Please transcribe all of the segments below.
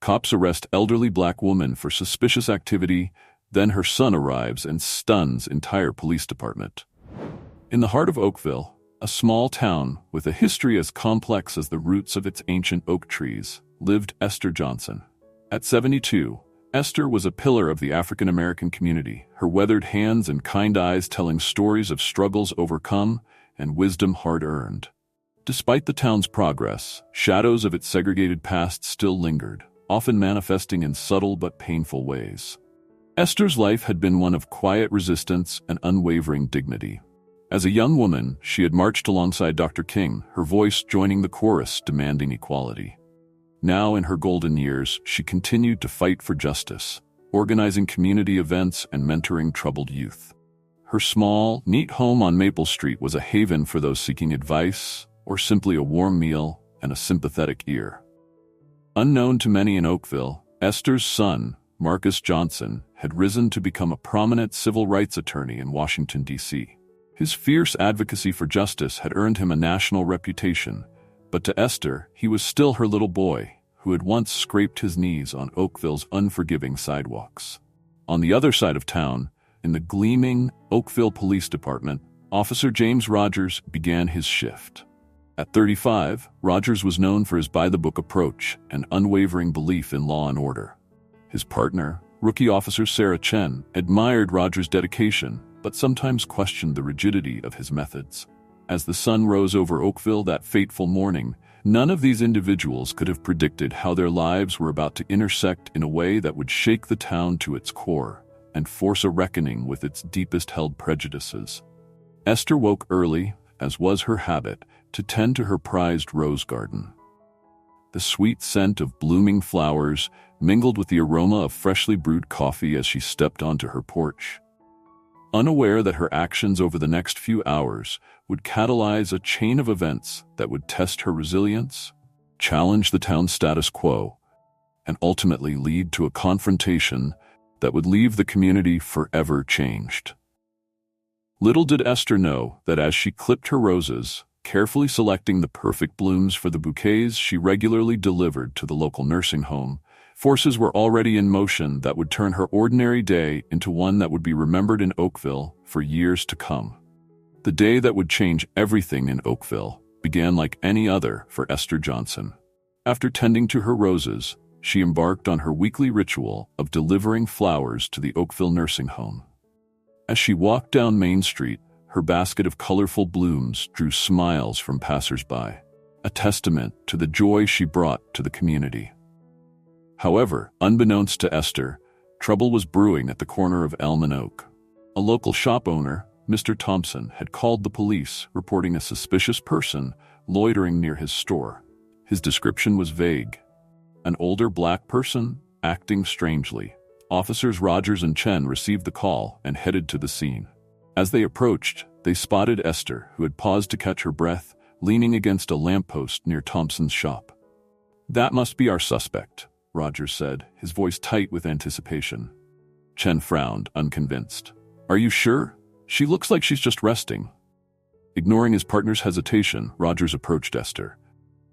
Cops arrest elderly black woman for suspicious activity, then her son arrives and stuns entire police department. In the heart of Oakville, a small town with a history as complex as the roots of its ancient oak trees, lived Esther Johnson. At 72, Esther was a pillar of the African American community, her weathered hands and kind eyes telling stories of struggles overcome and wisdom hard-earned. Despite the town's progress, shadows of its segregated past still lingered, often manifesting in subtle but painful ways. Esther's life had been one of quiet resistance and unwavering dignity. As a young woman, she had marched alongside Dr. King, her voice joining the chorus demanding equality. Now, in her golden years, she continued to fight for justice, organizing community events and mentoring troubled youth. Her small, neat home on Maple Street was a haven for those seeking advice, or simply a warm meal and a sympathetic ear. Unknown to many in Oakville, Esther's son, Marcus Johnson, had risen to become a prominent civil rights attorney in Washington, D.C. His fierce advocacy for justice had earned him a national reputation, but to Esther, he was still her little boy, who had once scraped his knees on Oakville's unforgiving sidewalks. On the other side of town, in the gleaming Oakville Police Department, Officer James Rogers began his shift. At 35, Rogers was known for his by-the-book approach and unwavering belief in law and order. His partner, Rookie Officer Sarah Chen, admired Rogers' dedication, but sometimes questioned the rigidity of his methods. As the sun rose over Oakville that fateful morning, none of these individuals could have predicted how their lives were about to intersect in a way that would shake the town to its core and force a reckoning with its deepest-held prejudices. Esther woke early, as was her habit, to tend to her prized rose garden. The sweet scent of blooming flowers mingled with the aroma of freshly brewed coffee as she stepped onto her porch. Unaware that her actions over the next few hours would catalyze a chain of events that would test her resilience, challenge the town's status quo, and ultimately lead to a confrontation that would leave the community forever changed. Little did Esther know that as she clipped her roses, carefully selecting the perfect blooms for the bouquets she regularly delivered to the local nursing home, forces were already in motion that would turn her ordinary day into one that would be remembered in Oakville for years to come. The day that would change everything in Oakville began like any other for Esther Johnson. After tending to her roses, she embarked on her weekly ritual of delivering flowers to the Oakville nursing home. As she walked down Main Street, her basket of colorful blooms drew smiles from passers-by, a testament to the joy she brought to the community. However, unbeknownst to Esther, trouble was brewing at the corner of Elm and Oak. A local shop owner, Mr. Thompson, had called the police, reporting a suspicious person loitering near his store. His description was vague. An older black person, acting strangely. Officers Rogers and Chen received the call and headed to the scene. As they approached, they spotted Esther, who had paused to catch her breath, leaning against a lamppost near Thompson's shop. "That must be our suspect," Rogers said, his voice tight with anticipation. Chen frowned, unconvinced. "Are you sure? She looks like she's just resting." Ignoring his partner's hesitation, Rogers approached Esther.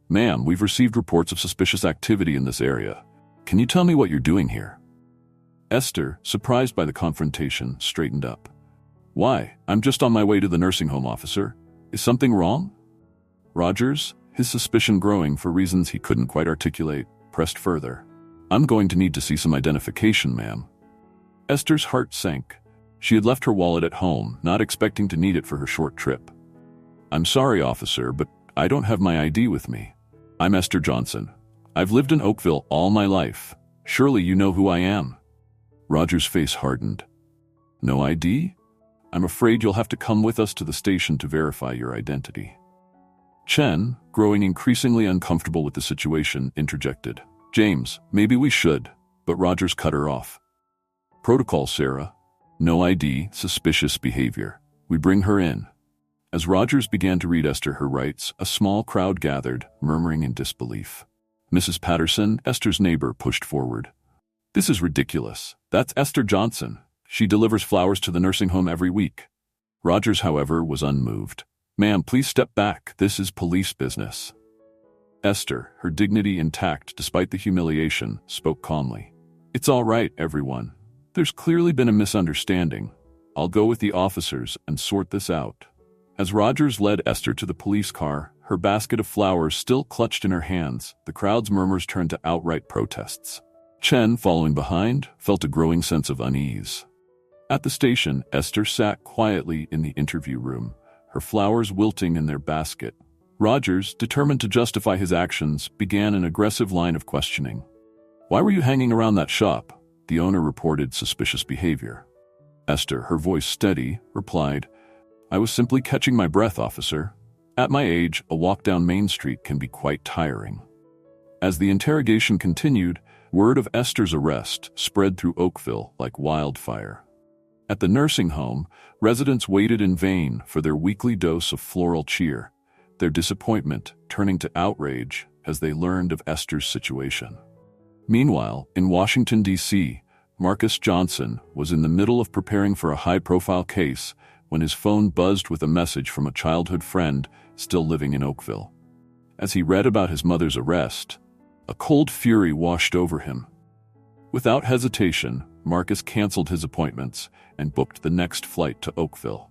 "Ma'am, we've received reports of suspicious activity in this area. Can you tell me what you're doing here?" Esther, surprised by the confrontation, straightened up. "Why, I'm just on my way to the nursing home, officer. Is something wrong?" Rogers, his suspicion growing for reasons he couldn't quite articulate, pressed further. "I'm going to need to see some identification, ma'am." Esther's heart sank. She had left her wallet at home, not expecting to need it for her short trip. "I'm sorry, officer, but I don't have my ID with me. I'm Esther Johnson. I've lived in Oakville all my life. Surely you know who I am." Roger's face hardened. "No ID? I'm afraid you'll have to come with us to the station to verify your identity." Chen, growing increasingly uncomfortable with the situation, interjected. "James, maybe we should," but Rogers cut her off. "Protocol, Sarah. No ID, suspicious behavior. We bring her in." As Rogers began to read Esther her rights, a small crowd gathered, murmuring in disbelief. Mrs. Patterson, Esther's neighbor, pushed forward. "This is ridiculous. That's Esther Johnson. She delivers flowers to the nursing home every week." Rogers, however, was unmoved. "Ma'am, please step back. This is police business." Esther, her dignity intact despite the humiliation, spoke calmly. "It's all right, everyone. There's clearly been a misunderstanding. I'll go with the officers and sort this out." As Rogers led Esther to the police car, her basket of flowers still clutched in her hands, the crowd's murmurs turned to outright protests. Chen, following behind, felt a growing sense of unease. At the station, Esther sat quietly in the interview room, her flowers wilting in their basket. Rogers, determined to justify his actions, began an aggressive line of questioning. "Why were you hanging around that shop?" The owner reported suspicious behavior. Esther, her voice steady, replied, "I was simply catching my breath, officer. At my age, a walk down Main Street can be quite tiring." As the interrogation continued, word of Esther's arrest spread through Oakville like wildfire. At the nursing home, residents waited in vain for their weekly dose of floral cheer, their disappointment turning to outrage as they learned of Esther's situation. Meanwhile, in Washington, D.C., Marcus Johnson was in the middle of preparing for a high-profile case when his phone buzzed with a message from a childhood friend still living in Oakville. As he read about his mother's arrest, a cold fury washed over him. Without hesitation, Marcus canceled his appointments and booked the next flight to Oakville.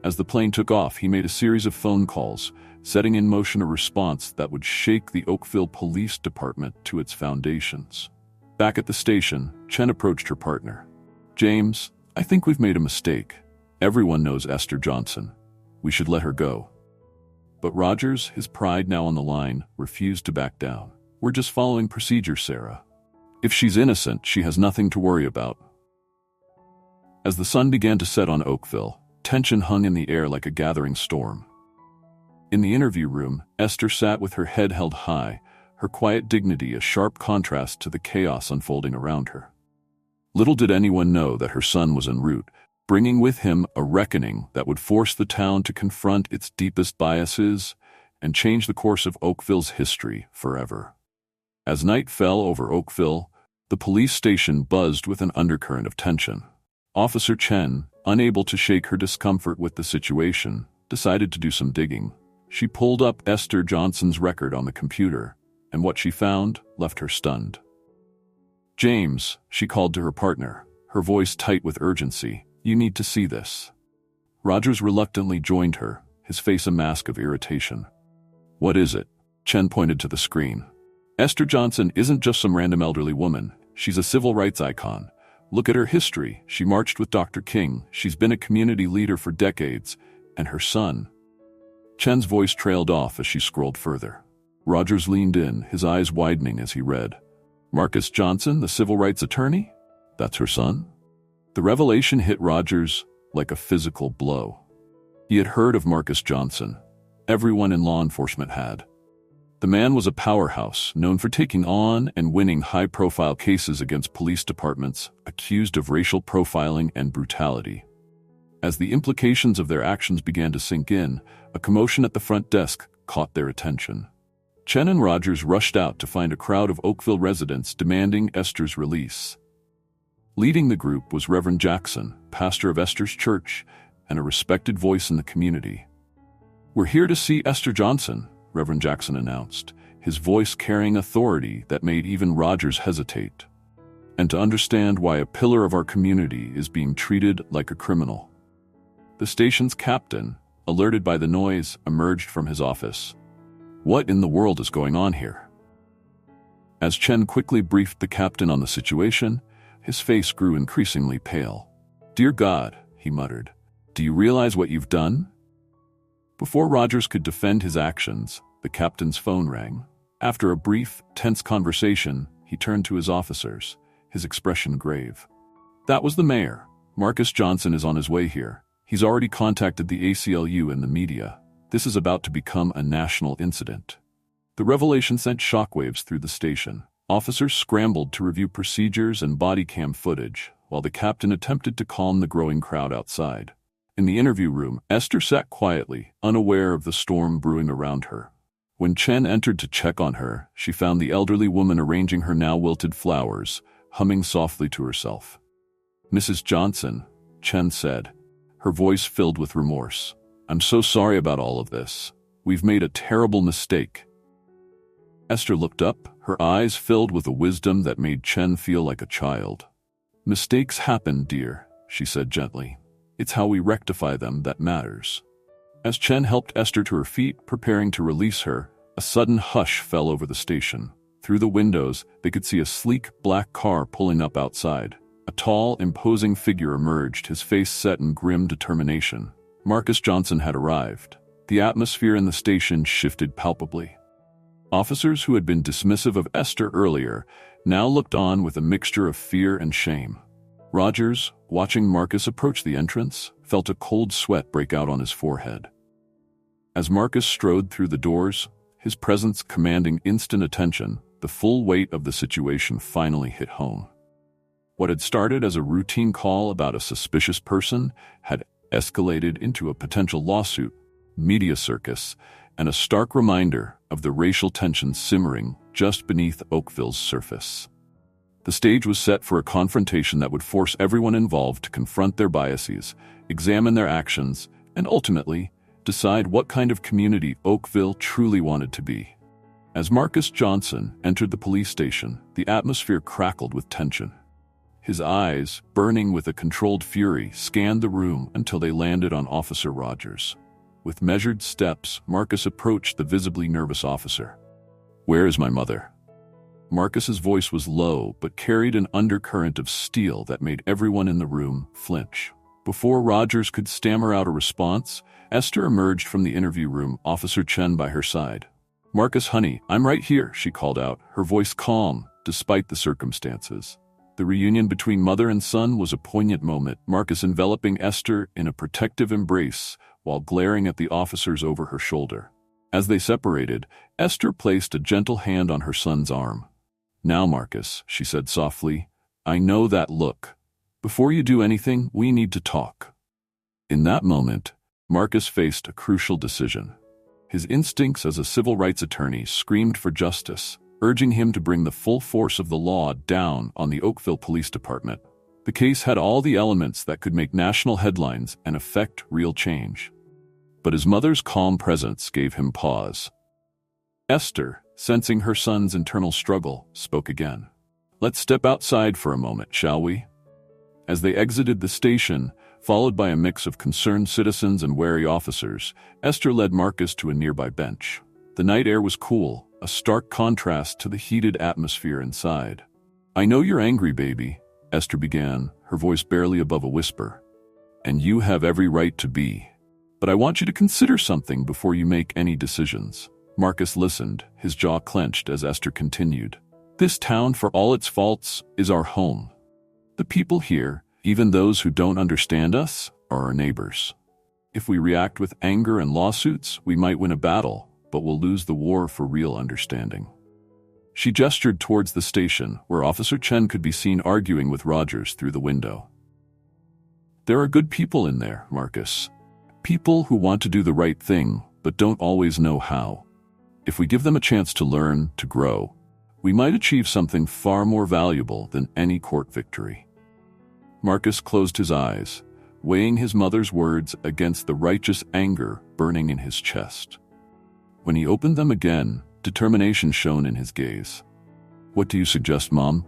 As the plane took off, he made a series of phone calls, setting in motion a response that would shake the Oakville Police Department to its foundations. Back at the station, Chen approached her partner. "James, I think we've made a mistake. Everyone knows Esther Johnson. We should let her go." But Rogers, his pride now on the line, refused to back down. "We're just following procedure, Sarah. If she's innocent, she has nothing to worry about." As the sun began to set on Oakville, tension hung in the air like a gathering storm. In the interview room, Esther sat with her head held high, her quiet dignity a sharp contrast to the chaos unfolding around her. Little did anyone know that her son was en route, bringing with him a reckoning that would force the town to confront its deepest biases and change the course of Oakville's history forever. As night fell over Oakville, the police station buzzed with an undercurrent of tension. Officer Chen, unable to shake her discomfort with the situation, decided to do some digging. She pulled up Esther Johnson's record on the computer, and what she found left her stunned. "James," she called to her partner, her voice tight with urgency, "you need to see this." Rogers reluctantly joined her, his face a mask of irritation. "What is it?" Chen pointed to the screen. "Esther Johnson isn't just some random elderly woman. She's a civil rights icon. Look at her history. She marched with Dr. King. She's been a community leader for decades. And her son." Chen's voice trailed off as she scrolled further. Rogers leaned in, his eyes widening as he read. "Marcus Johnson, the civil rights attorney? That's her son?" The revelation hit Rogers like a physical blow. He had heard of Marcus Johnson. Everyone in law enforcement had. The man was a powerhouse, known for taking on and winning high-profile cases against police departments accused of racial profiling and brutality. As the implications of their actions began to sink in, a commotion at the front desk caught their attention. Chen and Rogers rushed out to find a crowd of Oakville residents demanding Esther's release. Leading the group was Reverend Jackson, pastor of Esther's church and a respected voice in the community. "We're here to see Esther Johnson," Reverend Jackson announced, his voice carrying authority that made even Rogers hesitate, "and to understand why a pillar of our community is being treated like a criminal." The station's captain, alerted by the noise, emerged from his office. "What in the world is going on here?" As Chen quickly briefed the captain on the situation, his face grew increasingly pale. "Dear God," he muttered, "do you realize what you've done?" Before Rogers could defend his actions, the captain's phone rang. After a brief, tense conversation, he turned to his officers, his expression grave. "That was the mayor. Marcus Johnson is on his way here. He's already contacted the ACLU and the media. This is about to become a national incident." The revelation sent shockwaves through the station. Officers scrambled to review procedures and body cam footage, while the captain attempted to calm the growing crowd outside. In the interview room, Esther sat quietly, unaware of the storm brewing around her. When Chen entered to check on her, she found the elderly woman arranging her now wilted flowers, humming softly to herself. "Mrs. Johnson," Chen said, her voice filled with remorse, "I'm so sorry about all of this. We've made a terrible mistake." Esther looked up, her eyes filled with a wisdom that made Chen feel like a child. "Mistakes happen, dear," she said gently. "It's how we rectify them that matters." As Chen helped Esther to her feet, preparing to release her, a sudden hush fell over the station. Through the windows, they could see a sleek black car pulling up outside. A tall, imposing figure emerged, his face set in grim determination. Marcus Johnson had arrived. The atmosphere in the station shifted palpably. Officers who had been dismissive of Esther earlier now looked on with a mixture of fear and shame. Rogers, watching Marcus approach the entrance, felt a cold sweat break out on his forehead. As Marcus strode through the doors, his presence commanding instant attention, the full weight of the situation finally hit home. What had started as a routine call about a suspicious person had escalated into a potential lawsuit, media circus, and a stark reminder of the racial tension simmering just beneath Oakville's surface. The stage was set for a confrontation that would force everyone involved to confront their biases, examine their actions, and ultimately decide what kind of community Oakville truly wanted to be. As Marcus Johnson entered the police station, the atmosphere crackled with tension. His eyes, burning with a controlled fury, scanned the room until they landed on Officer Rogers. With measured steps, Marcus approached the visibly nervous officer. "Where is my mother?" Marcus's voice was low, but carried an undercurrent of steel that made everyone in the room flinch. Before Rogers could stammer out a response, Esther emerged from the interview room, Officer Chen by her side. "Marcus, honey, I'm right here," she called out, her voice calm despite the circumstances. The reunion between mother and son was a poignant moment, Marcus enveloping Esther in a protective embrace while glaring at the officers over her shoulder. As they separated, Esther placed a gentle hand on her son's arm. "Now, Marcus," she said softly, "I know that look. Before you do anything, we need to talk." In that moment, Marcus faced a crucial decision. His instincts as a civil rights attorney screamed for justice, urging him to bring the full force of the law down on the Oakville Police Department. The case had all the elements that could make national headlines and affect real change. But his mother's calm presence gave him pause. Esther, sensing her son's internal struggle, spoke again. "Let's step outside for a moment, shall we?" As they exited the station, followed by a mix of concerned citizens and wary officers, Esther led Marcus to a nearby bench. The night air was cool, a stark contrast to the heated atmosphere inside. "I know you're angry, baby," Esther began, her voice barely above a whisper. "And you have every right to be. But I want you to consider something before you make any decisions." Marcus listened, his jaw clenched as Esther continued. "This town, for all its faults, is our home. The people here, even those who don't understand us, are our neighbors. If we react with anger and lawsuits, we might win a battle, but we'll lose the war for real understanding." She gestured towards the station, where Officer Chen could be seen arguing with Rogers through the window. "There are good people in there, Marcus. People who want to do the right thing, but don't always know how. If we give them a chance to learn, to grow, we might achieve something far more valuable than any court victory." Marcus closed his eyes, weighing his mother's words against the righteous anger burning in his chest. When he opened them again, determination shone in his gaze. "What do you suggest, Mom?"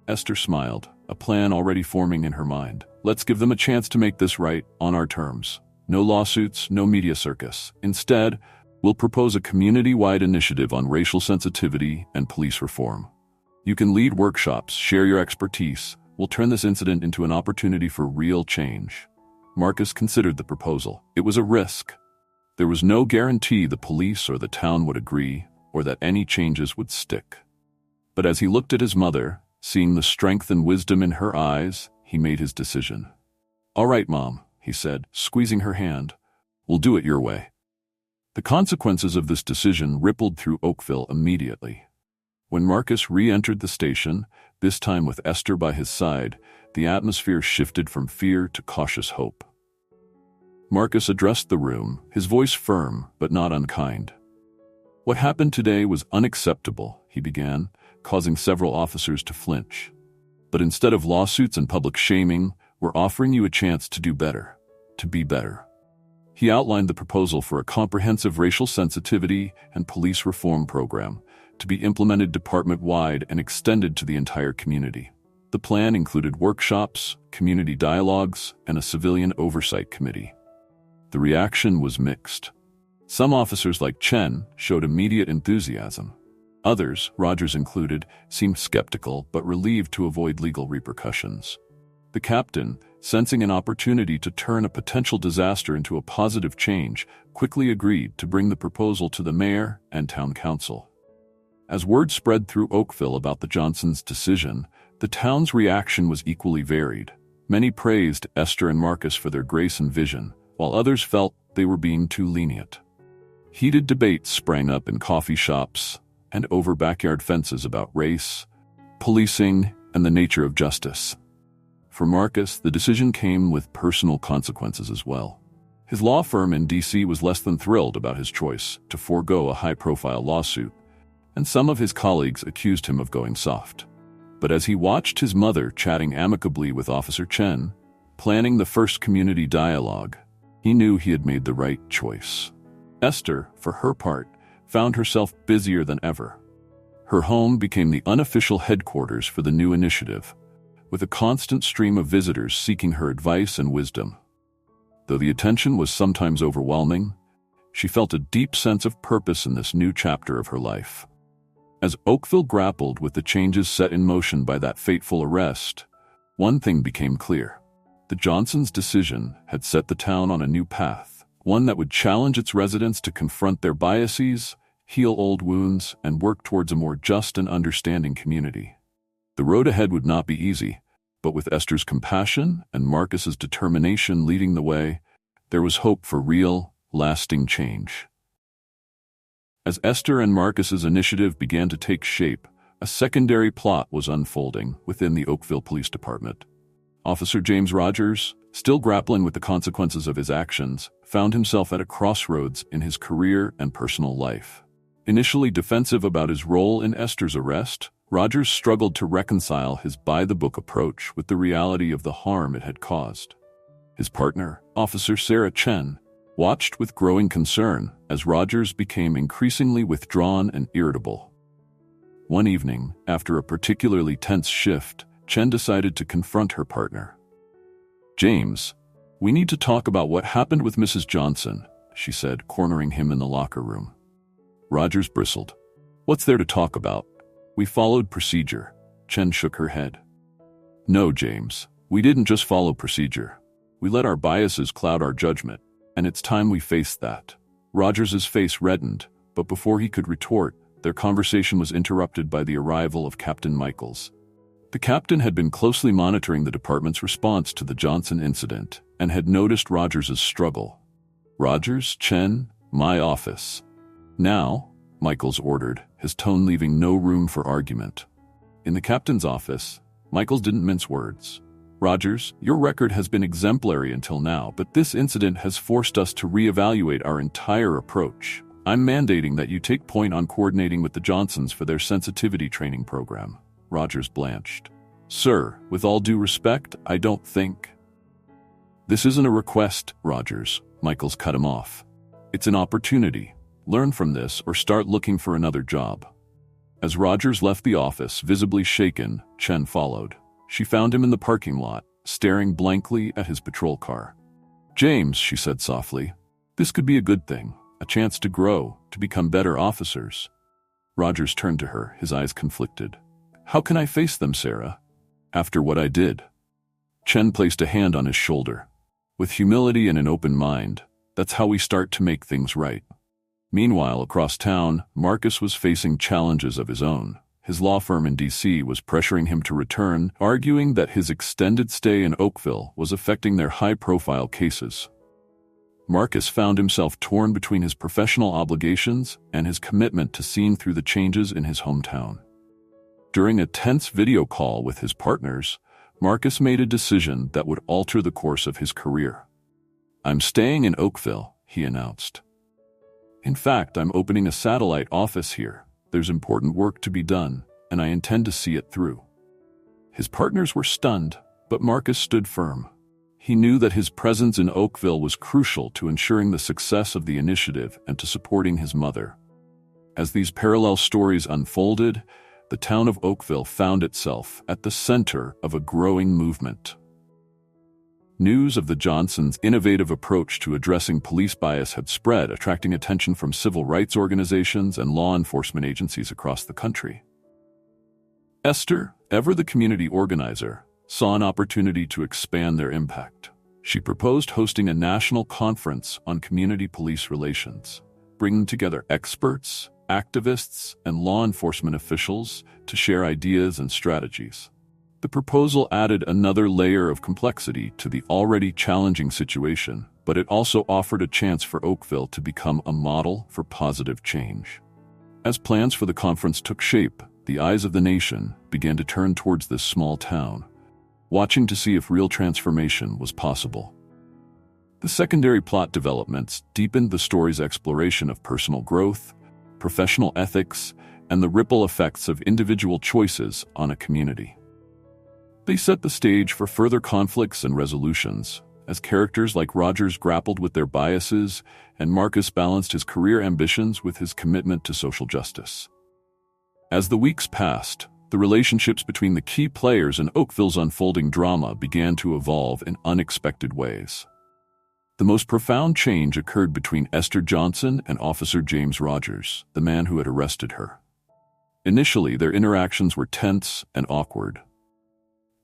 Esther smiled, a plan already forming in her mind. "Let's give them a chance to make this right, on our terms. No lawsuits, no media circus. Instead, we'll propose a community-wide initiative on racial sensitivity and police reform. You can lead workshops, share your expertise. We'll turn this incident into an opportunity for real change." Marcus considered the proposal. It was a risk. There was no guarantee the police or the town would agree, or that any changes would stick. But as he looked at his mother, seeing the strength and wisdom in her eyes, he made his decision. "All right, Mom," he said, squeezing her hand. "We'll do it your way." The consequences of this decision rippled through Oakville immediately. When Marcus re-entered the station, this time with Esther by his side, the atmosphere shifted from fear to cautious hope. Marcus addressed the room, his voice firm but not unkind. "What happened today was unacceptable," he began, causing several officers to flinch. "But instead of lawsuits and public shaming, we're offering you a chance to do better, to be better." He outlined the proposal for a comprehensive racial sensitivity and police reform program to be implemented department-wide and extended to the entire community. The plan included workshops, community dialogues, and a civilian oversight committee. The reaction was mixed. Some officers like Chen showed immediate enthusiasm. Others, Rogers included, seemed skeptical but relieved to avoid legal repercussions. The captain, sensing an opportunity to turn a potential disaster into a positive change, quickly agreed to bring the proposal to the mayor and town council. As word spread through Oakville about the Johnsons' decision, the town's reaction was equally varied. Many praised Esther and Marcus for their grace and vision, while others felt they were being too lenient. Heated debates sprang up in coffee shops and over backyard fences about race, policing, and the nature of justice. For Marcus, the decision came with personal consequences as well. His law firm in D.C. was less than thrilled about his choice to forego a high-profile lawsuit, and some of his colleagues accused him of going soft. But as he watched his mother chatting amicably with Officer Chen, planning the first community dialogue, he knew he had made the right choice. Esther, for her part, found herself busier than ever. Her home became the unofficial headquarters for the new initiative, with a constant stream of visitors seeking her advice and wisdom. Though the attention was sometimes overwhelming, she felt a deep sense of purpose in this new chapter of her life. As Oakville grappled with the changes set in motion by that fateful arrest, one thing became clear. The Johnsons' decision had set the town on a new path, one that would challenge its residents to confront their biases, heal old wounds, and work towards a more just and understanding community. The road ahead would not be easy, but with Esther's compassion and Marcus's determination leading the way, there was hope for real, lasting change. As Esther and Marcus's initiative began to take shape, a secondary plot was unfolding within the Oakville Police Department. Officer James Rogers, still grappling with the consequences of his actions, found himself at a crossroads in his career and personal life. Initially defensive about his role in Esther's arrest, Rogers struggled to reconcile his by-the-book approach with the reality of the harm it had caused. His partner, Officer Sarah Chen, watched with growing concern as Rogers became increasingly withdrawn and irritable. One evening, after a particularly tense shift, Chen decided to confront her partner. "James, we need to talk about what happened with Mrs. Johnson," she said, cornering him in the locker room. Rogers bristled. "What's there to talk about? We followed procedure." Chen shook her head. "No, James, we didn't just follow procedure. We let our biases cloud our judgment, and it's time we faced that." Rogers's face reddened, but before he could retort, their conversation was interrupted by the arrival of Captain Michaels. The captain had been closely monitoring the department's response to the Johnson incident and had noticed Rogers's struggle. "Rogers, Chen, my office." "Now," Michaels ordered, his tone leaving no room for argument. In the captain's office, Michaels didn't mince words. "Rogers, your record has been exemplary until now, but this incident has forced us to reevaluate our entire approach. I'm mandating that you take point on coordinating with the Johnsons for their sensitivity training program." Rogers blanched. "Sir, with all due respect, I don't think—" "This isn't a request, Rogers," Michaels cut him off. "It's an opportunity. Learn from this or start looking for another job." As Rogers left the office, visibly shaken, Chen followed. She found him in the parking lot, staring blankly at his patrol car. "James," she said softly, "this could be a good thing, a chance to grow, to become better officers." Rogers turned to her, his eyes conflicted. "How can I face them, Sarah? After what I did?" Chen placed a hand on his shoulder. "With humility and an open mind, that's how we start to make things right." Meanwhile, across town, Marcus was facing challenges of his own. His law firm in D.C. was pressuring him to return, arguing that his extended stay in Oakville was affecting their high-profile cases. Marcus found himself torn between his professional obligations and his commitment to seeing through the changes in his hometown. During a tense video call with his partners, Marcus made a decision that would alter the course of his career. "I'm staying in Oakville," he announced. "In fact, I'm opening a satellite office here. There's important work to be done, and I intend to see it through." His partners were stunned, but Marcus stood firm. He knew that his presence in Oakville was crucial to ensuring the success of the initiative and to supporting his mother. As these parallel stories unfolded, the town of Oakville found itself at the center of a growing movement. News of the Johnsons' innovative approach to addressing police bias had spread, attracting attention from civil rights organizations and law enforcement agencies across the country. Esther, ever the community organizer, saw an opportunity to expand their impact. She proposed hosting a national conference on community police relations, bringing together experts, activists, and law enforcement officials to share ideas and strategies. The proposal added another layer of complexity to the already challenging situation, but it also offered a chance for Oakville to become a model for positive change. As plans for the conference took shape, the eyes of the nation began to turn towards this small town, watching to see if real transformation was possible. The secondary plot developments deepened the story's exploration of personal growth, professional ethics, and the ripple effects of individual choices on a community. They set the stage for further conflicts and resolutions, as characters like Rogers grappled with their biases and Marcus balanced his career ambitions with his commitment to social justice. As the weeks passed, the relationships between the key players in Oakville's unfolding drama began to evolve in unexpected ways. The most profound change occurred between Esther Johnson and Officer James Rogers, the man who had arrested her. Initially, their interactions were tense and awkward.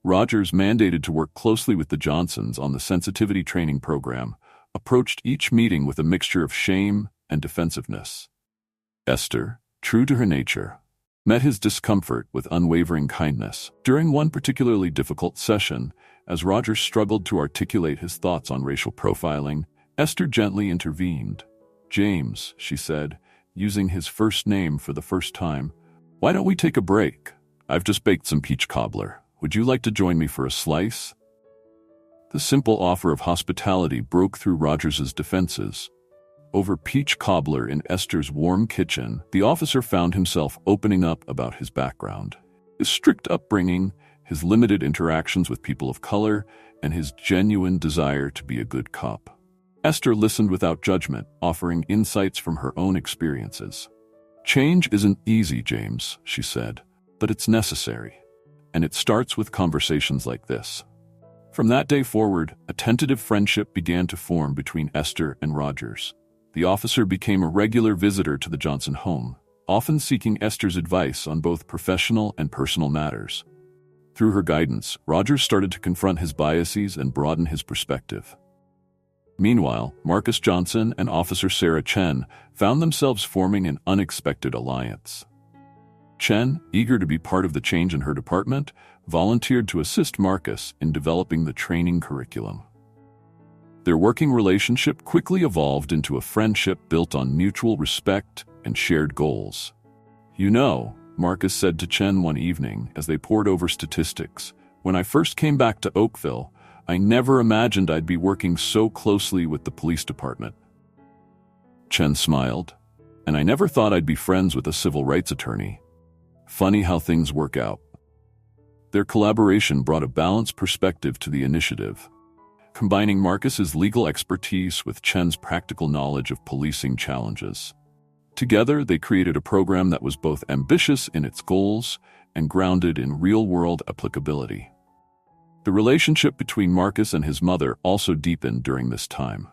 Rogers, mandated to work closely with the Johnsons on the sensitivity training program, approached each meeting with a mixture of shame and defensiveness. Esther, true to her nature, met his discomfort with unwavering kindness. During one particularly difficult session, as Rogers struggled to articulate his thoughts on racial profiling, Esther gently intervened. "James," she said, using his first name for the first time, "why don't we take a break? I've just baked some peach cobbler. Would you like to join me for a slice?" The simple offer of hospitality broke through Rogers's defenses. Over peach cobbler in Esther's warm kitchen, the officer found himself opening up about his background, his strict upbringing, his limited interactions with people of color, and his genuine desire to be a good cop. Esther listened without judgment, offering insights from her own experiences. "Change isn't easy, James," she said, "but it's necessary. And it starts with conversations like this." From that day forward, a tentative friendship began to form between Esther and Rogers. The officer became a regular visitor to the Johnson home, often seeking Esther's advice on both professional and personal matters. Through her guidance, Rogers started to confront his biases and broaden his perspective. Meanwhile, Marcus Johnson and Officer Sarah Chen found themselves forming an unexpected alliance. Chen, eager to be part of the change in her department, volunteered to assist Marcus in developing the training curriculum. Their working relationship quickly evolved into a friendship built on mutual respect and shared goals. "You know," Marcus said to Chen one evening as they pored over statistics, "when I first came back to Oakville, I never imagined I'd be working so closely with the police department." Chen smiled, "And I never thought I'd be friends with a civil rights attorney. Funny how things work out." Their collaboration brought a balanced perspective to the initiative, combining Marcus's legal expertise with Chen's practical knowledge of policing challenges. Together, they created a program that was both ambitious in its goals and grounded in real-world applicability. The relationship between Marcus and his mother also deepened during this time.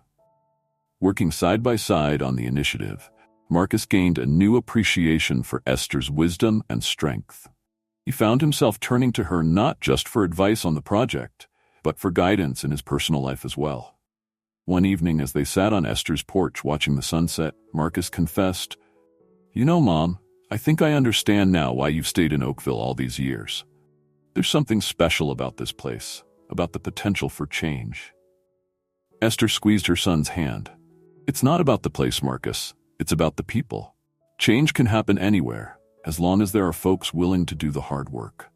Working side by side on the initiative, Marcus gained a new appreciation for Esther's wisdom and strength. He found himself turning to her not just for advice on the project, but for guidance in his personal life as well. One evening, as they sat on Esther's porch watching the sunset, Marcus confessed, "You know, Mom, I think I understand now why you've stayed in Oakville all these years. There's something special about this place, about the potential for change." Esther squeezed her son's hand. "It's not about the place, Marcus. It's about the people. Change can happen anywhere, as long as there are folks willing to do the hard work."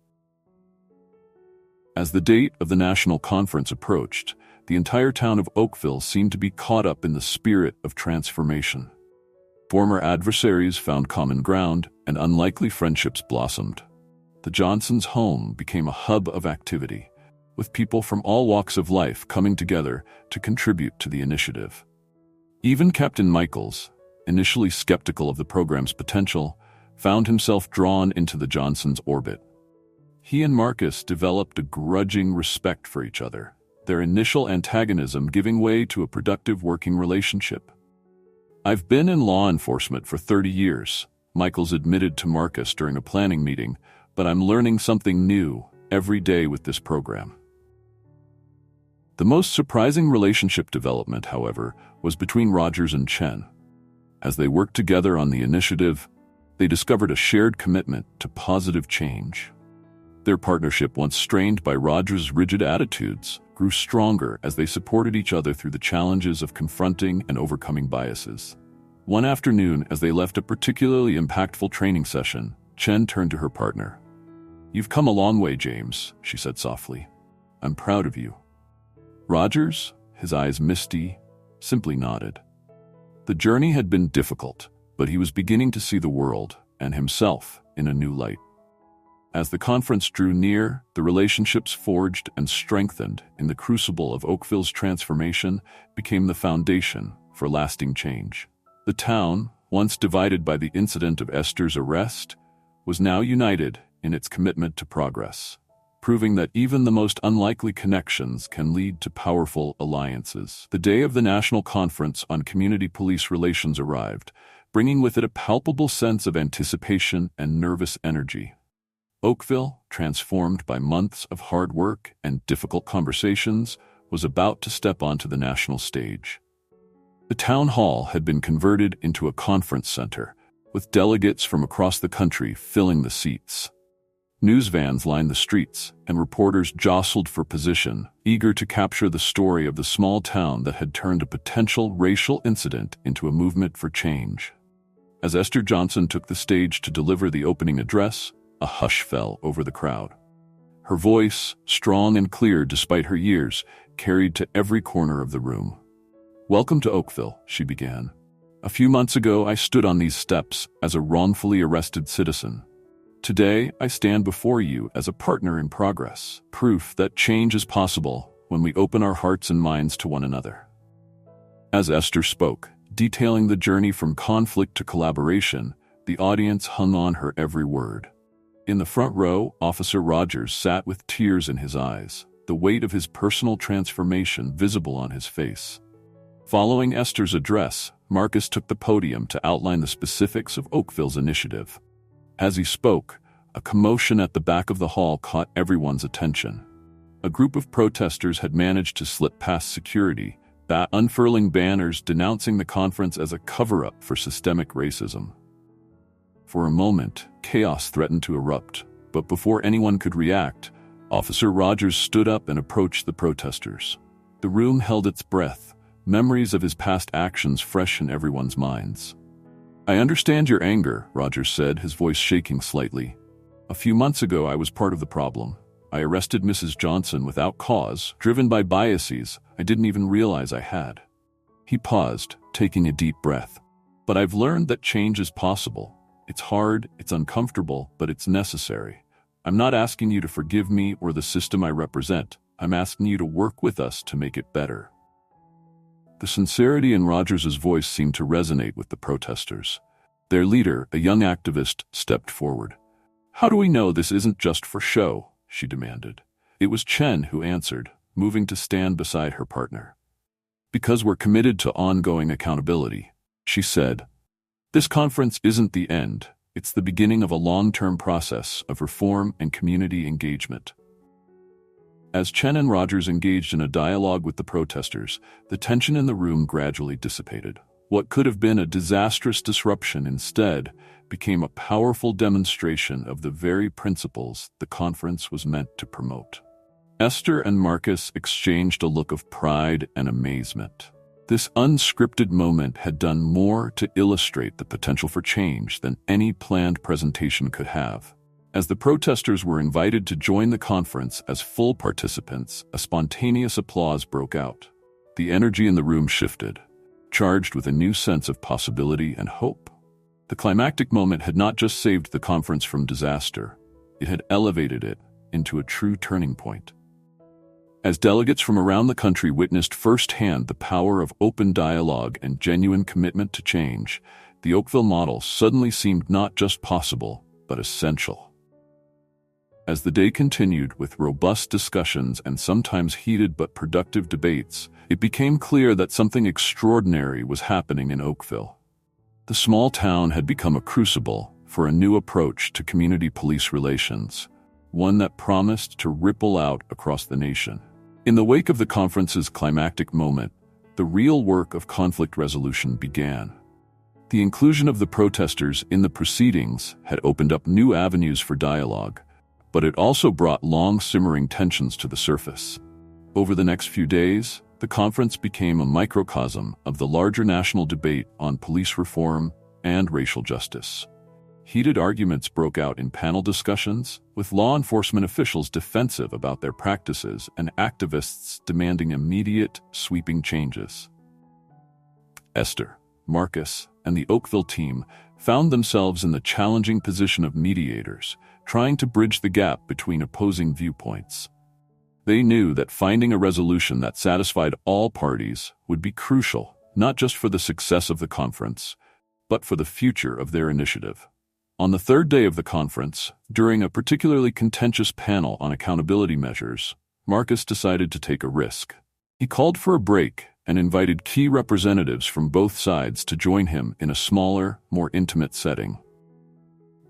As the date of the national conference approached, the entire town of Oakville seemed to be caught up in the spirit of transformation. Former adversaries found common ground, and unlikely friendships blossomed. The Johnsons' home became a hub of activity, with people from all walks of life coming together to contribute to the initiative. Even Captain Michaels, initially skeptical of the program's potential, found himself drawn into the Johnsons' orbit. He and Marcus developed a grudging respect for each other, their initial antagonism giving way to a productive working relationship. "I've been in law enforcement for 30 years, Michaels admitted to Marcus during a planning meeting, but I'm learning something new every day with this program. The most surprising relationship development, however, was between Rogers and Chen. As they worked together on the initiative, they discovered a shared commitment to positive change. Their partnership, once strained by Rogers' rigid attitudes, grew stronger as they supported each other through the challenges of confronting and overcoming biases. One afternoon, as they left a particularly impactful training session, Chen turned to her partner. "You've come a long way, James," she said softly. "I'm proud of you." Rogers, his eyes misty, simply nodded. The journey had been difficult, but he was beginning to see the world and himself in a new light. As the conference drew near, the relationships forged and strengthened in the crucible of Oakville's transformation became the foundation for lasting change. The town, once divided by the incident of Esther's arrest, was now united in its commitment to progress, proving that even the most unlikely connections can lead to powerful alliances. The day of the National Conference on Community Police Relations arrived, bringing with it a palpable sense of anticipation and nervous energy. Oakville, transformed by months of hard work and difficult conversations, was about to step onto the national stage. The town hall had been converted into a conference center, with delegates from across the country filling the seats. News vans lined the streets, and reporters jostled for position, eager to capture the story of the small town that had turned a potential racial incident into a movement for change. As Esther Johnson took the stage to deliver the opening address, a hush fell over the crowd. Her voice, strong and clear despite her years, carried to every corner of the room. "Welcome to Oakville," she began. "A few months ago, I stood on these steps as a wrongfully arrested citizen. Today, I stand before you as a partner in progress, proof that change is possible when we open our hearts and minds to one another." As Esther spoke, detailing the journey from conflict to collaboration, the audience hung on her every word. In the front row, Officer Rogers sat with tears in his eyes, the weight of his personal transformation visible on his face. Following Esther's address, Marcus took the podium to outline the specifics of Oakville's initiative. As he spoke, a commotion at the back of the hall caught everyone's attention. A group of protesters had managed to slip past security, unfurling banners denouncing the conference as a cover-up for systemic racism. For a moment, chaos threatened to erupt, but before anyone could react, Officer Rogers stood up and approached the protesters. The room held its breath, memories of his past actions fresh in everyone's minds. "I understand your anger," Rogers said, his voice shaking slightly. "A few months ago, I was part of the problem. I arrested Mrs. Johnson without cause, driven by biases I didn't even realize I had." He paused, taking a deep breath. "But I've learned that change is possible. It's hard, it's uncomfortable, but it's necessary. I'm not asking you to forgive me or the system I represent. I'm asking you to work with us to make it better." The sincerity in Rogers' voice seemed to resonate with the protesters. Their leader, a young activist, stepped forward. "How do we know this isn't just for show?" she demanded. It was Chen who answered, moving to stand beside her partner. "Because we're committed to ongoing accountability," she said. "This conference isn't the end. It's the beginning of a long-term process of reform and community engagement." As Chen and Rogers engaged in a dialogue with the protesters, the tension in the room gradually dissipated. What could have been a disastrous disruption instead became a powerful demonstration of the very principles the conference was meant to promote. Esther and Marcus exchanged a look of pride and amazement. This unscripted moment had done more to illustrate the potential for change than any planned presentation could have. As the protesters were invited to join the conference as full participants, a spontaneous applause broke out. The energy in the room shifted, charged with a new sense of possibility and hope. The climactic moment had not just saved the conference from disaster, it had elevated it into a true turning point. As delegates from around the country witnessed firsthand the power of open dialogue and genuine commitment to change, the Oakville model suddenly seemed not just possible, but essential. As the day continued with robust discussions and sometimes heated but productive debates, it became clear that something extraordinary was happening in Oakville. The small town had become a crucible for a new approach to community police relations, one that promised to ripple out across the nation. In the wake of the conference's climactic moment, the real work of conflict resolution began. The inclusion of the protesters in the proceedings had opened up new avenues for dialogue, but it also brought long-simmering tensions to the surface. Over the next few days, the conference became a microcosm of the larger national debate on police reform and racial justice. Heated arguments broke out in panel discussions, with law enforcement officials defensive about their practices and activists demanding immediate, sweeping changes. Esther, Marcus, and the Oakville team found themselves in the challenging position of mediators, trying to bridge the gap between opposing viewpoints. They knew that finding a resolution that satisfied all parties would be crucial, not just for the success of the conference, but for the future of their initiative. On the third day of the conference, during a particularly contentious panel on accountability measures, Marcus decided to take a risk. He called for a break and invited key representatives from both sides to join him in a smaller, more intimate setting.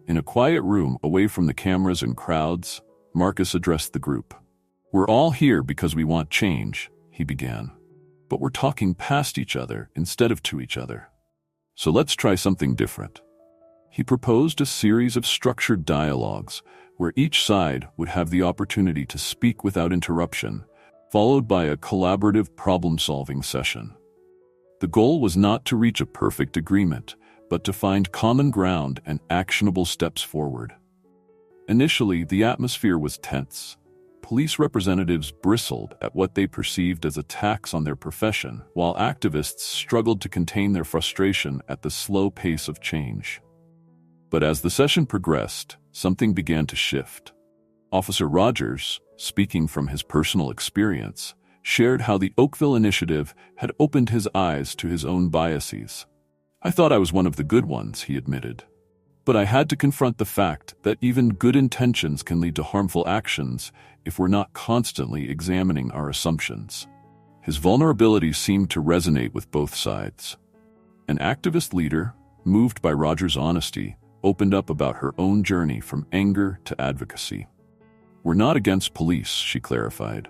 In a quiet room away from the cameras and crowds, Marcus addressed the group. "We're all here because we want change," he began. "But we're talking past each other instead of to each other. So let's try something different." He proposed a series of structured dialogues where each side would have the opportunity to speak without interruption, followed by a collaborative problem-solving session. The goal was not to reach a perfect agreement, but to find common ground and actionable steps forward. Initially, the atmosphere was tense. Police representatives bristled at what they perceived as attacks on their profession, while activists struggled to contain their frustration at the slow pace of change. But as the session progressed, something began to shift. Officer Rogers, speaking from his personal experience, shared how the Oakville initiative had opened his eyes to his own biases. "I thought I was one of the good ones," he admitted. "But I had to confront the fact that even good intentions can lead to harmful actions if we're not constantly examining our assumptions." His vulnerability seemed to resonate with both sides. An activist leader, moved by Rogers' honesty, opened up about her own journey from anger to advocacy. "We're not against police," she clarified.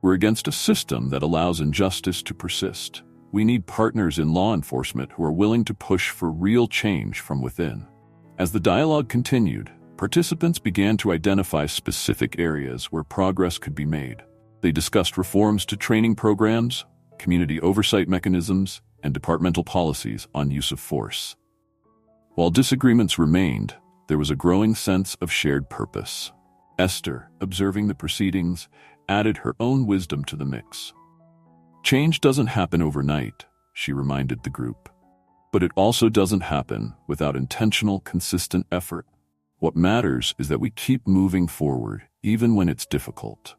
"We're against a system that allows injustice to persist. We need partners in law enforcement who are willing to push for real change from within." As the dialogue continued, participants began to identify specific areas where progress could be made. They discussed reforms to training programs, community oversight mechanisms, and departmental policies on use of force. While disagreements remained, there was a growing sense of shared purpose. Esther, observing the proceedings, added her own wisdom to the mix. "Change doesn't happen overnight," she reminded the group. "But it also doesn't happen without intentional, consistent effort. What matters is that we keep moving forward, even when it's difficult."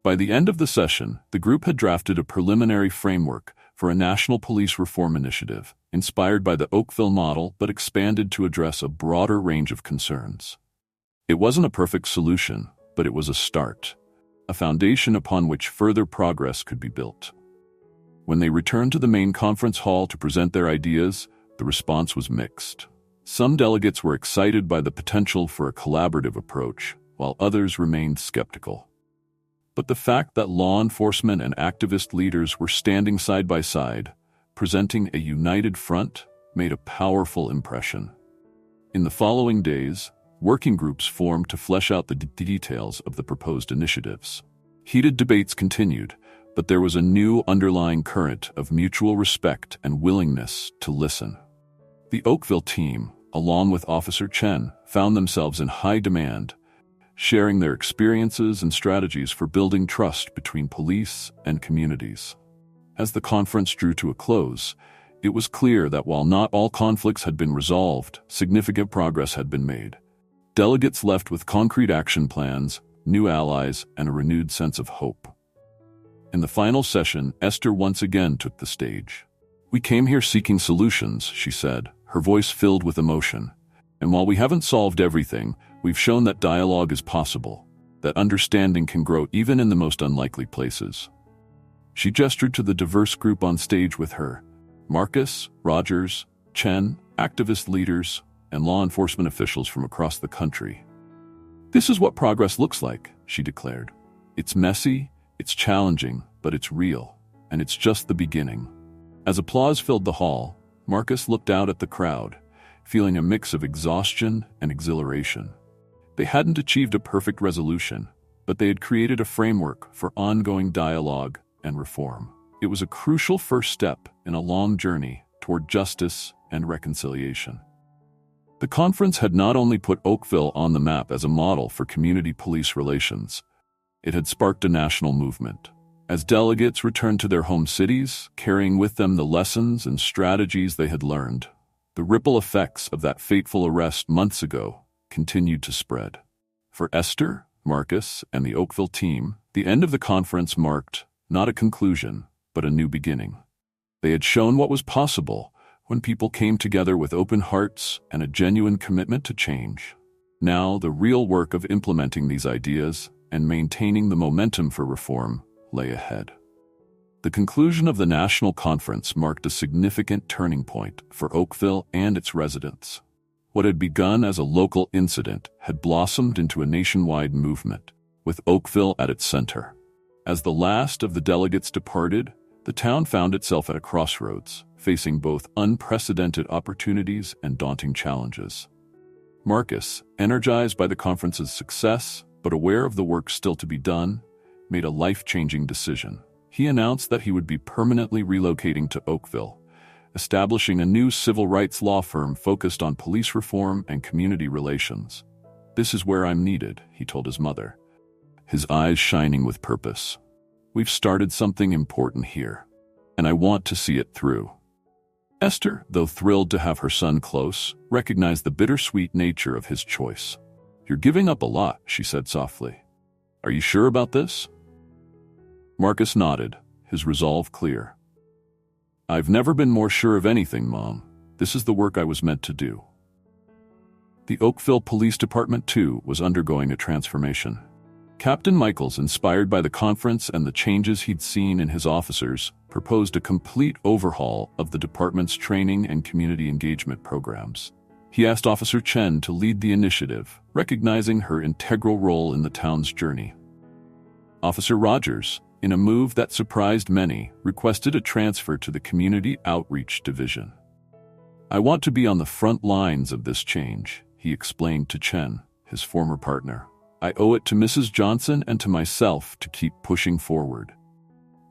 By the end of the session, the group had drafted a preliminary framework for a national police reform initiative, inspired by the Oakville model but expanded to address a broader range of concerns. It wasn't a perfect solution, but it was a start, a foundation upon which further progress could be built. When they returned to the main conference hall to present their ideas, the response was mixed. Some delegates were excited by the potential for a collaborative approach, while others remained skeptical. But the fact that law enforcement and activist leaders were standing side by side, presenting a united front, made a powerful impression. In the following days, working groups formed to flesh out the details of the proposed initiatives. Heated debates continued, but there was a new underlying current of mutual respect and willingness to listen. The Oakville team, along with Officer Chen, found themselves in high demand, sharing their experiences and strategies for building trust between police and communities. As the conference drew to a close, it was clear that while not all conflicts had been resolved, significant progress had been made. Delegates left with concrete action plans, new allies, and a renewed sense of hope. In the final session, Esther once again took the stage. "We came here seeking solutions," she said, her voice filled with emotion. "And while we haven't solved everything, we've shown that dialogue is possible, that understanding can grow even in the most unlikely places." She gestured to the diverse group on stage with her: Marcus, Rogers, Chen, activist leaders, and law enforcement officials from across the country. "This is what progress looks like," she declared. "It's messy, it's challenging, but it's real, and it's just the beginning." As applause filled the hall, Marcus looked out at the crowd, feeling a mix of exhaustion and exhilaration. They hadn't achieved a perfect resolution, but they had created a framework for ongoing dialogue and reform. It was a crucial first step in a long journey toward justice and reconciliation. The conference had not only put Oakville on the map as a model for community police relations, it had sparked a national movement. As delegates returned to their home cities, carrying with them the lessons and strategies they had learned, the ripple effects of that fateful arrest months ago continued to spread. For Esther, Marcus, and the Oakville team, the end of the conference marked not a conclusion, but a new beginning. They had shown what was possible when people came together with open hearts and a genuine commitment to change. Now, the real work of implementing these ideas and maintaining the momentum for reform lay ahead. The conclusion of the national conference marked a significant turning point for Oakville and its residents. What had begun as a local incident had blossomed into a nationwide movement, with Oakville at its center. As the last of the delegates departed, the town found itself at a crossroads, facing both unprecedented opportunities and daunting challenges. Marcus, energized by the conference's success, but aware of the work still to be done, made a life-changing decision. He announced that he would be permanently relocating to Oakville, establishing a new civil rights law firm focused on police reform and community relations. "This is where I'm needed," he told his mother, his eyes shining with purpose. "We've started something important here, and I want to see it through." Esther, though thrilled to have her son close, recognized the bittersweet nature of his choice. "You're giving up a lot," she said softly. "Are you sure about this?" Marcus nodded, his resolve clear. "I've never been more sure of anything, Mom. This is the work I was meant to do." The Oakville Police Department, too, was undergoing a transformation. Captain Michaels, inspired by the conference and the changes he'd seen in his officers, proposed a complete overhaul of the department's training and community engagement programs. He asked Officer Chen to lead the initiative, recognizing her integral role in the town's journey. Officer Rogers, in a move that surprised many, requested a transfer to the Community Outreach Division. "I want to be on the front lines of this change," he explained to Chen, his former partner. "I owe it to Mrs. Johnson and to myself to keep pushing forward."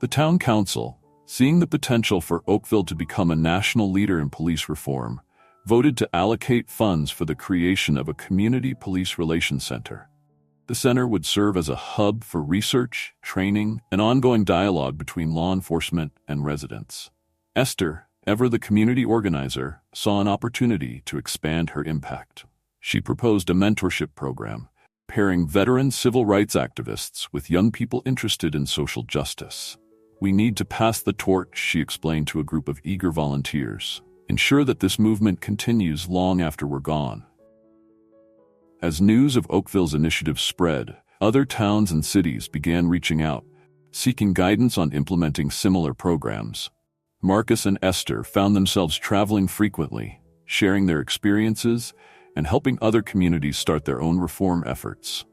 The town council, seeing the potential for Oakville to become a national leader in police reform, voted to allocate funds for the creation of a community police relations center. The center would serve as a hub for research, training, and ongoing dialogue between law enforcement and residents. Esther, ever the community organizer, saw an opportunity to expand her impact. She proposed a mentorship program, pairing veteran civil rights activists with young people interested in social justice. "We need to pass the torch," she explained to a group of eager volunteers. "Ensure that this movement continues long after we're gone." As news of Oakville's initiative spread, other towns and cities began reaching out, seeking guidance on implementing similar programs. Marcus and Esther found themselves traveling frequently, sharing their experiences and helping other communities start their own reform efforts.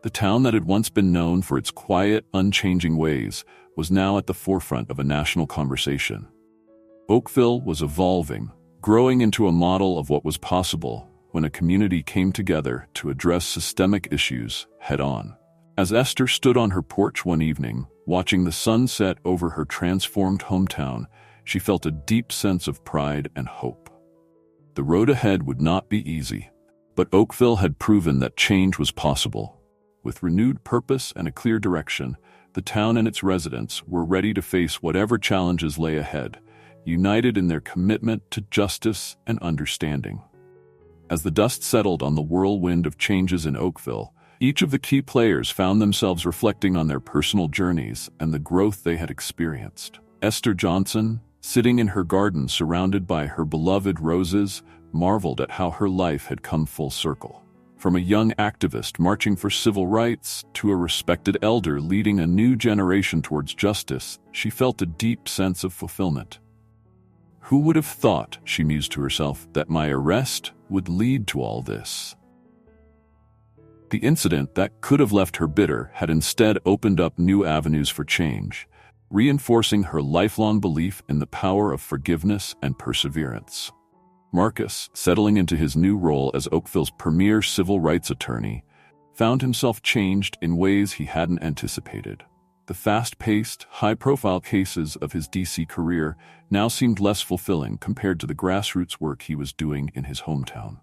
The town that had once been known for its quiet, unchanging ways was now at the forefront of a national conversation. Oakville was evolving, growing into a model of what was possible when a community came together to address systemic issues head-on. As Esther stood on her porch one evening, watching the sun set over her transformed hometown, she felt a deep sense of pride and hope. The road ahead would not be easy, but Oakville had proven that change was possible. With renewed purpose and a clear direction, the town and its residents were ready to face whatever challenges lay ahead, united in their commitment to justice and understanding. As the dust settled on the whirlwind of changes in Oakville, Each of the key players found themselves reflecting on their personal journeys and the growth they had experienced. Esther Johnson, sitting in her garden surrounded by her beloved roses, marveled at how her life had come full circle. From a young activist marching for civil rights to a respected elder leading a new generation towards justice, she felt a deep sense of fulfillment. Who would have thought, she mused to herself, that my arrest would lead to all this? The incident that could have left her bitter had instead opened up new avenues for change, reinforcing her lifelong belief in the power of forgiveness and perseverance. Marcus, settling into his new role as Oakville's premier civil rights attorney, found himself changed in ways he hadn't anticipated. The fast-paced, high-profile cases of his DC career now seemed less fulfilling compared to the grassroots work he was doing in his hometown.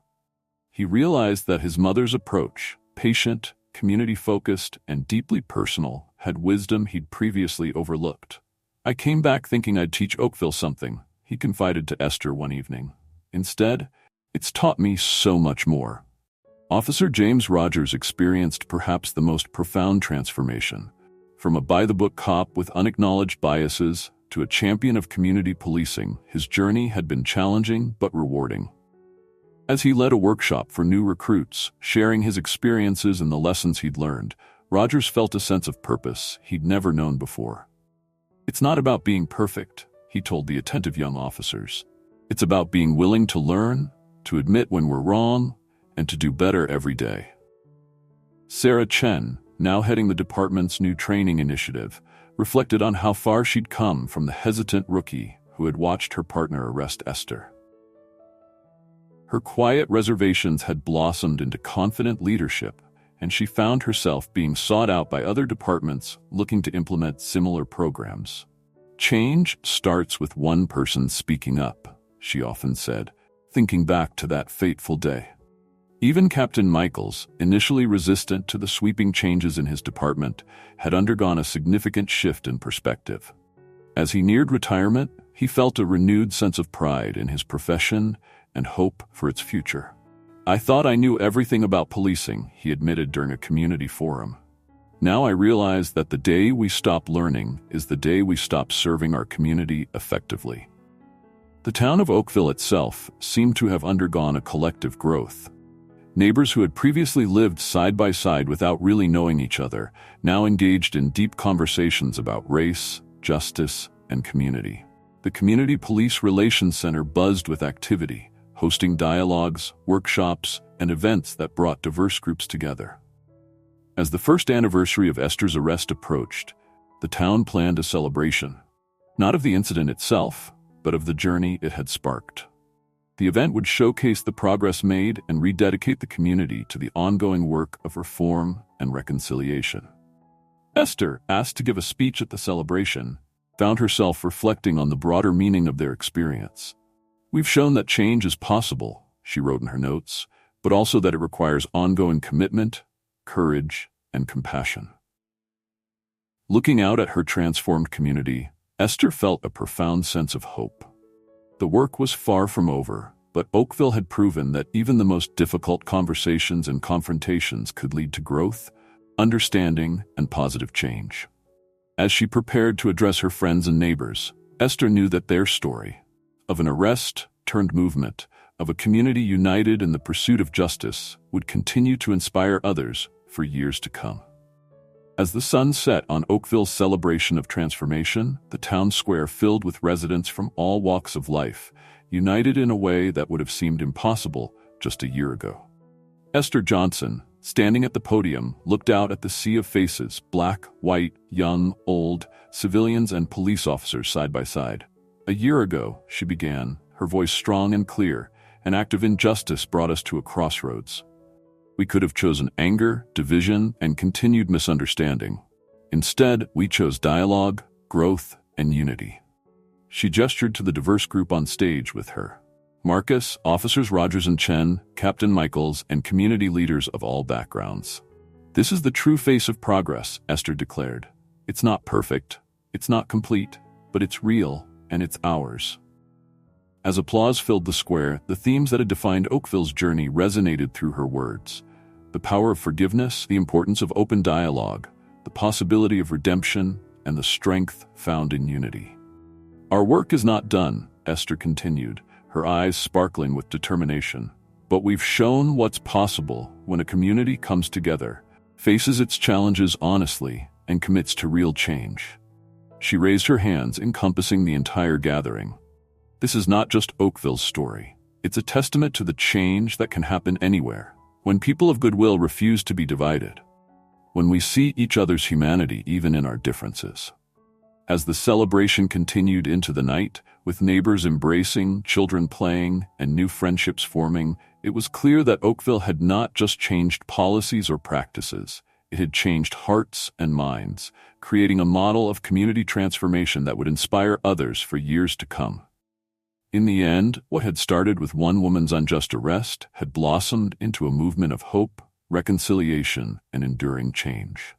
He realized that his mother's approach, patient, community-focused, and deeply personal, had wisdom he'd previously overlooked. "I came back thinking I'd teach Oakville something," he confided to Esther one evening. "Instead, it's taught me so much more." Officer James Rogers experienced perhaps the most profound transformation. From a by-the-book cop with unacknowledged biases to a champion of community policing, his journey had been challenging but rewarding. As he led a workshop for new recruits, sharing his experiences and the lessons he'd learned, Rogers felt a sense of purpose he'd never known before. "It's not about being perfect," he told the attentive young officers. "It's about being willing to learn, to admit when we're wrong, and to do better every day." Sarah Chen, now heading the department's new training initiative, reflected on how far she'd come from the hesitant rookie who had watched her partner arrest Esther. Her quiet reservations had blossomed into confident leadership, and she found herself being sought out by other departments looking to implement similar programs. "Change starts with one person speaking up," she often said, thinking back to that fateful day. Even Captain Michaels, initially resistant to the sweeping changes in his department, had undergone a significant shift in perspective. As he neared retirement, he felt a renewed sense of pride in his profession and hope for its future. "I thought I knew everything about policing," he admitted during a community forum. "Now I realize that the day we stop learning is the day we stop serving our community effectively." The town of Oakville itself seemed to have undergone a collective growth. Neighbors who had previously lived side by side without really knowing each other now engaged in deep conversations about race, justice, and community. The Community Police Relations Center buzzed with activity, hosting dialogues, workshops, and events that brought diverse groups together. As the first anniversary of Esther's arrest approached, the town planned a celebration, not of the incident itself, but of the journey it had sparked. The event would showcase the progress made and rededicate the community to the ongoing work of reform and reconciliation. Esther, asked to give a speech at the celebration, found herself reflecting on the broader meaning of their experience. "We've shown that change is possible," she wrote in her notes, "but also that it requires ongoing commitment, courage, and compassion." Looking out at her transformed community, Esther felt a profound sense of hope. The work was far from over, but Oakville had proven that even the most difficult conversations and confrontations could lead to growth, understanding, and positive change. As she prepared to address her friends and neighbors, Esther knew that their story, of an arrest turned movement, of a community united in the pursuit of justice, would continue to inspire others for years to come. As the sun set on Oakville's celebration of transformation, the town square filled with residents from all walks of life, united in a way that would have seemed impossible just a year ago. Esther Johnson, standing at the podium, looked out at the sea of faces, black, white, young, old, civilians and police officers side by side. "A year ago," she began, her voice strong and clear, "an act of injustice brought us to a crossroads. We could have chosen anger, division, and continued misunderstanding. Instead, we chose dialogue, growth, and unity." She gestured to the diverse group on stage with her. Marcus, Officers Rogers and Chen, Captain Michaels, and community leaders of all backgrounds. "This is the true face of progress," Esther declared. "It's not perfect, it's not complete, but it's real, and it's ours." As applause filled the square, the themes that had defined Oakville's journey resonated through her words. The power of forgiveness, the importance of open dialogue, the possibility of redemption, and the strength found in unity. Our work is not done, Esther continued, her eyes sparkling with determination. But we've shown what's possible when a community comes together, faces its challenges honestly, and commits to real change. She raised her hands, encompassing the entire gathering. This is not just Oakville's story. It's a testament to the change that can happen anywhere, when people of goodwill refuse to be divided, when we see each other's humanity even in our differences. As the celebration continued into the night, with neighbors embracing, children playing, and new friendships forming, it was clear that Oakville had not just changed policies or practices. It had changed hearts and minds, creating a model of community transformation that would inspire others for years to come. In the end, what had started with one woman's unjust arrest had blossomed into a movement of hope, reconciliation, and enduring change.